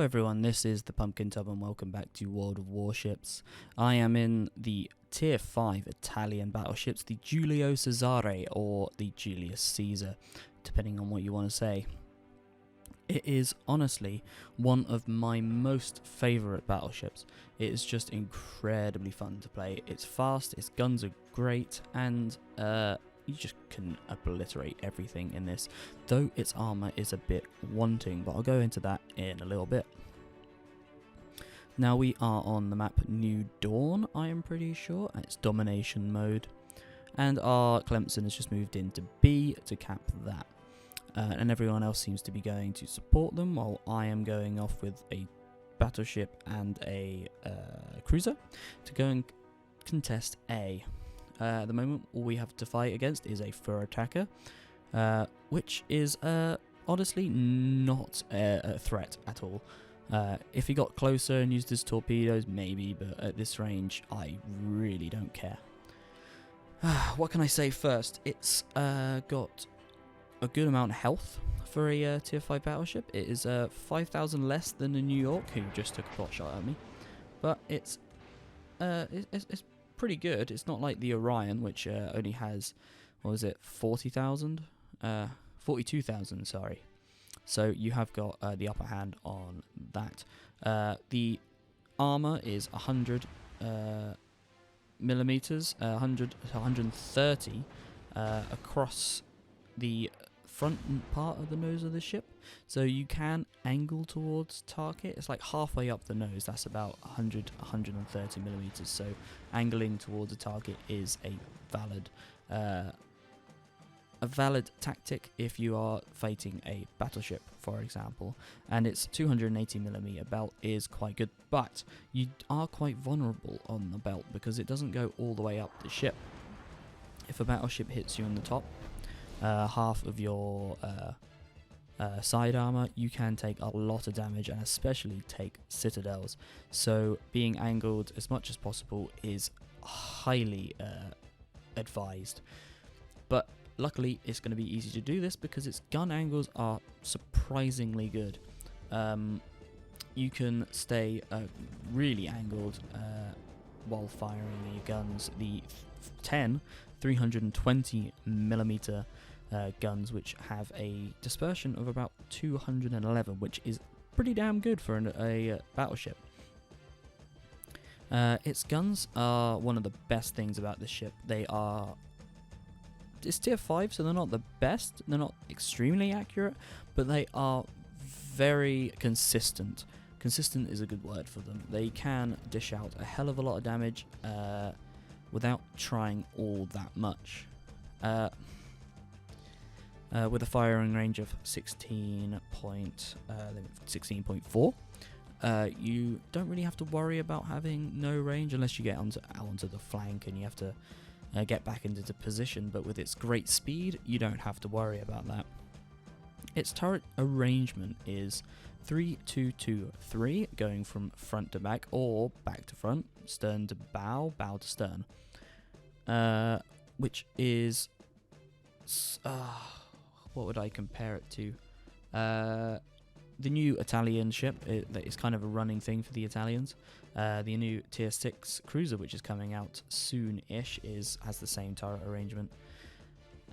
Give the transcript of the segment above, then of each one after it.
everyone, this is the Pumpkin Tub and welcome back to World of Warships. I am in the Tier 5 Italian battleships, the Giulio Cesare or the Julius Caesar, depending on what you want to say. It is honestly one of my most favourite battleships. It is just incredibly fun to play. It's fast, its guns are great, and you just can obliterate everything in this, though its armour is a bit wanting, but I'll go into that in a little bit. Now we are on the map New Dawn, I am pretty sure, and it's domination mode, and our Clemson has just moved into B to cap that. And everyone else seems to be going to support them, while I am going off with a battleship and a cruiser to go and contest A. At the moment, all we have to fight against is a fur attacker, which is honestly not a threat at all. If he got closer and used his torpedoes, maybe, but at this range, I really don't care. What can I say first? It's got a good amount of health for a Tier 5 battleship. It is 5,000 less than the New York, who just took a pot shot at me, but it's pretty good. It's not like the Orion, which only has, what was it, 40,000? 42,000, sorry. So you have got the upper hand on that. The armor is 100 millimeters, 100 to 130 across the front part of the nose of the ship, so you can angle towards target. It's like halfway up the nose. That's about 100 130 millimeters, so angling towards a target is a valid tactic if you are fighting a battleship, for example, and its 280 millimeter belt is quite good, but you are quite vulnerable on the belt because it doesn't go all the way up the ship. If a battleship hits you on the top, half of your side armor, you can take a lot of damage, and especially take citadels. So being angled as much as possible is highly advised. But luckily, it's going to be easy to do this because its gun angles are surprisingly good. You can stay really angled while firing your guns. The 10 320 millimeter guns, which have a dispersion of about 211, which is pretty damn good for a battleship. Its guns are one of the best things about this ship. It's Tier 5, so they're not the best, they're not extremely accurate, but they are very consistent. Consistent is a good word for them. They can dish out a hell of a lot of damage without trying all that much. With a firing range of 16.4, you don't really have to worry about having no range unless you get out onto the flank and you have to get back into the position, but with its great speed, you don't have to worry about that. Its turret arrangement is 3-2-2-3, going from front to back or back to front, stern to bow, bow to stern, which is what would I compare it to? The new Italian ship, that is kind of a running thing for the Italians. The new Tier 6 cruiser, which is coming out soon-ish, has the same turret arrangement.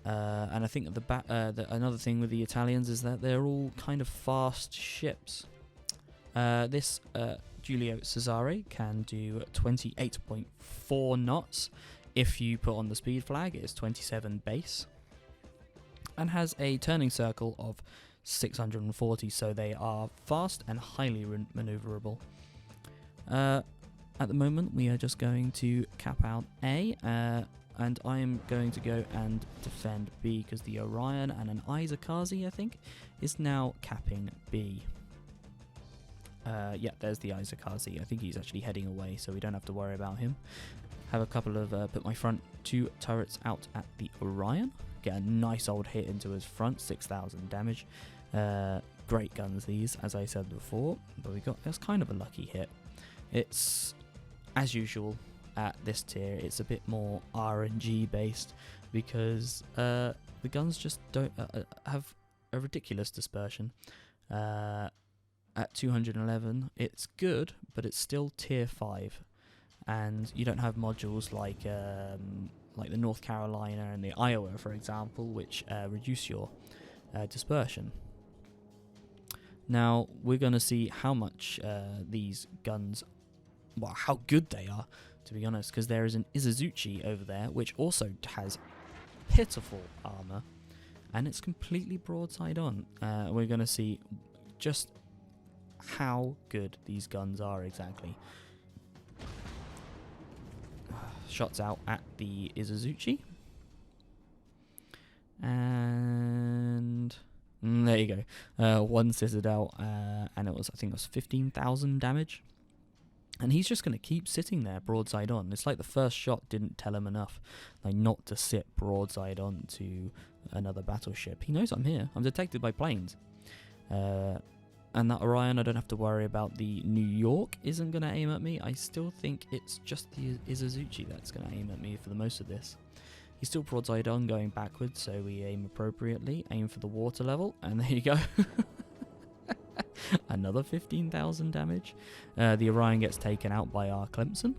And I think another thing with the Italians is that they're all kind of fast ships. This Giulio Cesare can do 28.4 knots. If you put on the speed flag, it is 27 base. And has a turning circle of 640, so they are fast and highly maneuverable. At the moment, we are just going to cap out A, and I am going to go and defend B, because the Orion and an Isakazi, I think, is now capping B. Yeah, there's the Isakazi. I think he's actually heading away, so we don't have to worry about him. Have a couple of, put my front two turrets out at the Orion. Get a nice old hit into his front, 6,000 damage. Great guns these, as I said before, but that's kind of a lucky hit. It's, as usual, at this tier, it's a bit more RNG based because the guns just don't have a ridiculous dispersion. at 211. It's good, but it's still tier 5. And you don't have modules like the North Carolina and the Iowa, for example, which reduce your dispersion. Now, we're going to see how much these guns, well, how good they are, to be honest, because there is an Izuzuchi over there, which also has pitiful armor, and it's completely broadside on. We're going to see just how good these guns are exactly. Shots out at the Izuzuchi. And there you go. One Citadel, and I think it was 15,000 damage. And he's just going to keep sitting there broadside on. It's like the first shot didn't tell him enough, like not to sit broadside on to another battleship. He knows I'm here. I'm detected by planes. And that Orion, I don't have to worry about. The New York isn't going to aim at me. I still think it's just the Izuzuchi that's going to aim at me for the most of this. He's still broadside on, going backwards, so we aim appropriately. Aim for the water level, and there you go. Another 15,000 damage. The Orion gets taken out by our Clemson.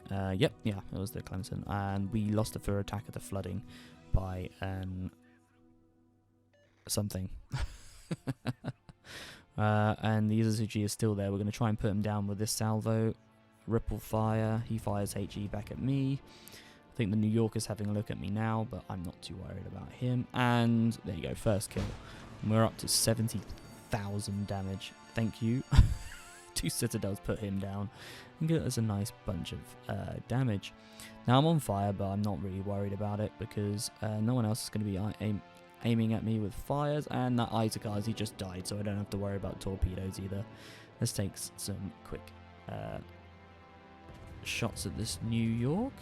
Yep, yeah, it was the Clemson. And we lost the first attack of the flooding by something. And the Izuzuchi is still there. We're going to try and put him down with this salvo. Ripple fire. He fires HE back at me. I think the New York is having a look at me now, but I'm not too worried about him. And there you go, first kill. And we're up to 70,000 damage. Thank you. 2 Citadels put him down and get us a nice bunch of damage. Now I'm on fire, but I'm not really worried about it because no one else is going to be aiming at me with fires, and that Izakazi just died, so I don't have to worry about torpedoes either. Let's take some quick shots at this New York.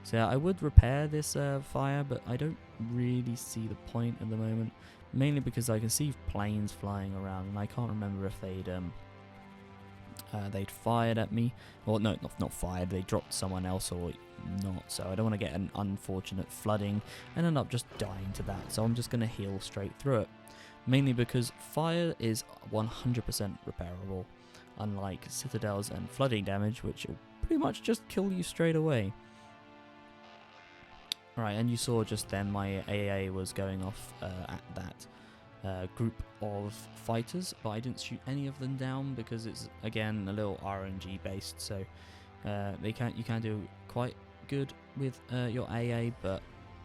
So I would repair this fire, but I don't really see the point at the moment, mainly because I can see planes flying around, and I can't remember if they'd fired at me, or no, not fired, they dropped someone else or not, so I don't want to get an unfortunate flooding and end up just dying to that, so I'm just going to heal straight through it, mainly because fire is 100% repairable, unlike citadels and flooding damage, which will pretty much just kill you straight away. Alright, and you saw just then my AA was going off at that group of fighters, but I didn't shoot any of them down because it's again a little RNG based, so you can do quite good with your AA, but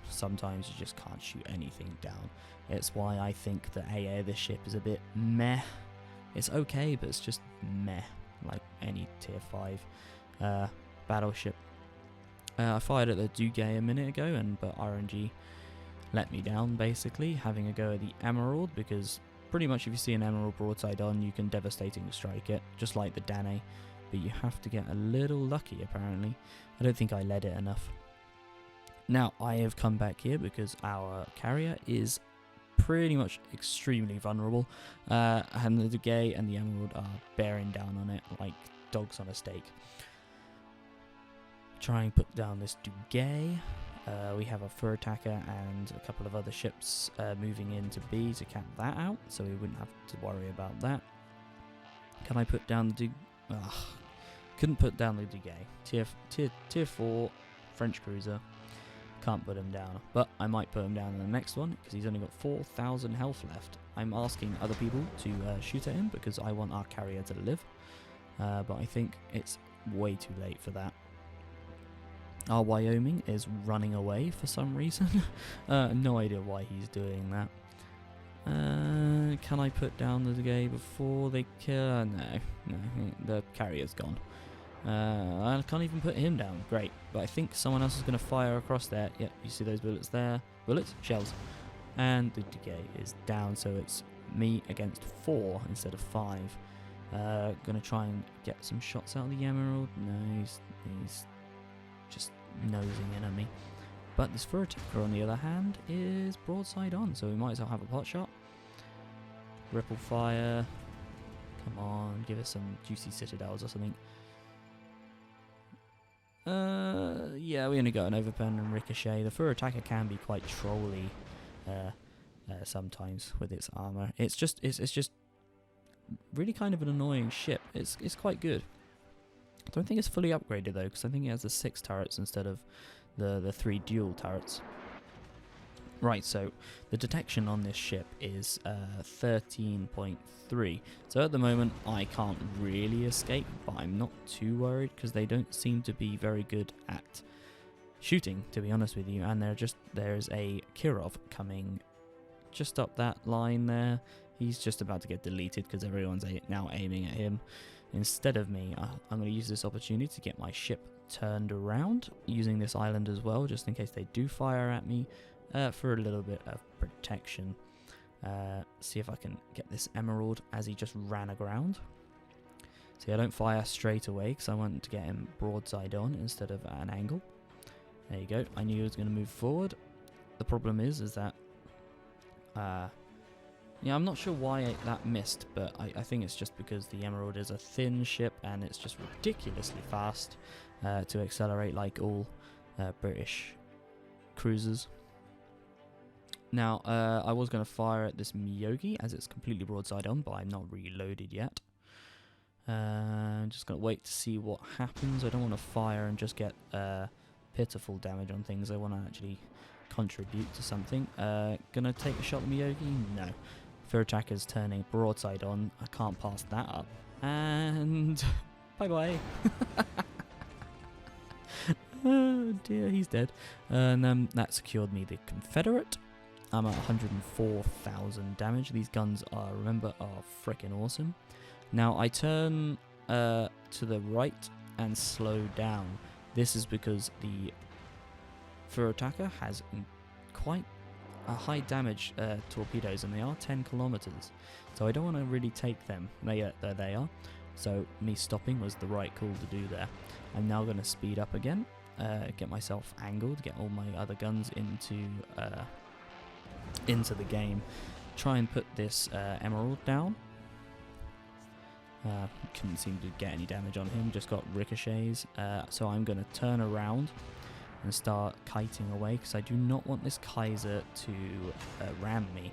sometimes you just can't shoot anything down. It's why I think the AA of this ship is a bit meh. It's okay, but it's just meh, like any tier 5 battleship. I fired at the Duguay a minute ago, but RNG let me down, basically, having a go at the Emerald, because pretty much if you see an Emerald broadside on, you can devastatingly strike it, just like the Danae, but you have to get a little lucky, apparently. I don't think I led it enough. Now, I have come back here because our carrier is pretty much extremely vulnerable, and the Duguay and the Emerald are bearing down on it like dogs on a steak. Try and put down this Duguay. We have a fur attacker and a couple of other ships moving into B to cap that out, so we wouldn't have to worry about that. Can I put down the couldn't put down the Duguay. Tier 4 French cruiser. Can't put him down, but I might put him down in the next one because he's only got 4,000 health left. I'm asking other people to shoot at him because I want our carrier to live, but I think it's way too late for that. Our Wyoming is running away for some reason. No idea why he's doing that. Can I put down the Duguay before they kill? No, the carrier's gone. I can't even put him down. Great, but I think someone else is going to fire across there. Yep, you see those bullets there? Bullets? Shells. And the Duguay is down, so it's me against 4 instead of 5. Gonna try and get some shots out of the Emerald. No, he's just nosing in at me. But this fur attacker, on the other hand, is broadside on, so we might as well have a pot shot. Ripple fire. Come on, give us some juicy citadels or something. Yeah, we only got an overpen and ricochet. The fur attacker can be quite trolly, sometimes with its armor. It's just really kind of an annoying ship. It's quite good. I don't think it's fully upgraded though, because I think it has the 6 turrets instead of the 3 dual turrets. Right, so the detection on this ship is 13.3. So at the moment I can't really escape, but I'm not too worried because they don't seem to be very good at shooting, to be honest with you. And there's a Kirov coming just up that line there. He's just about to get deleted because everyone's now aiming at him instead of me. I'm going to use this opportunity to get my ship turned around using this island as well, just in case they do fire at me. For a little bit of protection. See if I can get this emerald as he just ran aground. See, I don't fire straight away because I want to get him broadside on instead of at an angle. There you go. I knew he was going to move forward. The problem is that yeah, I'm not sure why that missed, but I think it's just because the emerald is a thin ship and it's just ridiculously fast to accelerate like all British cruisers. Now, I was going to fire at this Miyogi as it's completely broadside on, but I'm not reloaded yet. I'm just going to wait to see what happens. I don't want to fire and just get pitiful damage on things. I want to actually contribute to something. Gonna take a shot at Miyogi? No. Furataker's turning broadside on. I can't pass that up. And bye-bye. Oh dear, he's dead. And that secured me the Confederate. I'm at 104,000 damage. These guns remember, are freaking awesome. Now I turn to the right and slow down. This is because the Furataker has quite a high damage torpedoes, and they are 10 kilometers. So I don't want to really take them. There they are. So me stopping was the right call to do there. I'm now going to speed up again, get myself angled, get all my other guns into the game, try and put this emerald down. Couldn't seem to get any damage on him, just got ricochets. So I'm going to turn around and start kiting away because I do not want this Kaiser to ram me,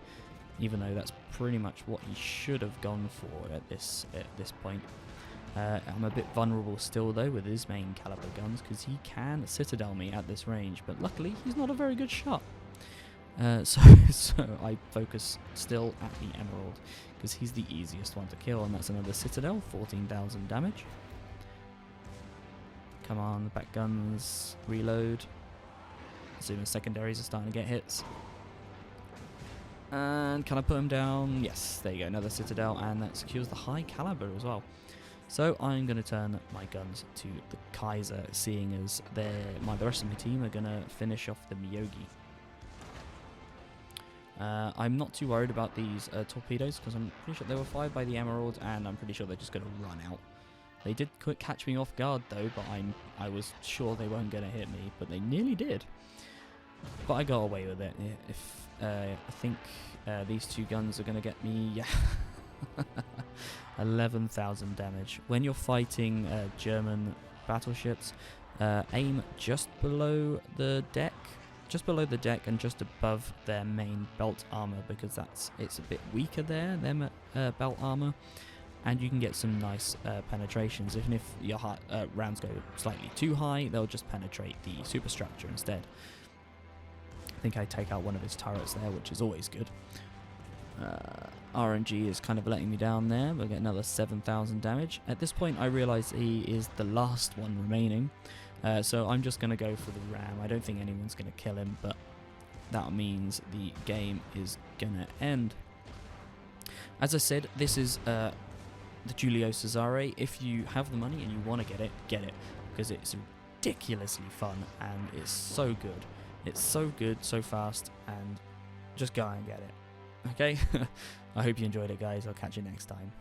even though that's pretty much what he should have gone for at this point. I'm a bit vulnerable still though with his main caliber guns because he can citadel me at this range, but luckily he's not a very good shot. So I focus still at the emerald because he's the easiest one to kill, and that's another citadel, 14,000 damage. Come on, back guns, reload. As soon as secondaries are starting to get hits. And can I put him down? Yes, there you go, another citadel, and that secures the high caliber as well. So I'm going to turn my guns to the Kaiser, seeing as the rest of my team are going to finish off the Miyogi. I'm not too worried about these torpedoes because I'm pretty sure they were fired by the emerald, and I'm pretty sure they're just going to run out. They did catch me off guard though, but I was sure they weren't going to hit me, but they nearly did. But I got away with it. I think these two guns are going to get me 11,000 damage. When you're fighting German battleships, aim just below the deck. Just below the deck and just above their main belt armor, because it's a bit weaker there, their belt armor, and you can get some nice penetrations. Even if your rounds go slightly too high, they'll just penetrate the superstructure instead. I think I take out one of his turrets there, which is always good. RNG is kind of letting me down there. We'll get another 7,000 damage. At this point I realise he is the last one remaining. So I'm just going to go for the ram. I don't think anyone's going to kill him, but that means the game is going to end. As I said, this is the Giulio Cesare. If you have the money and you want to get it, because it's ridiculously fun and it's so good. It's so good, so fast, and just go and get it. Okay? I hope you enjoyed it, guys. I'll catch you next time.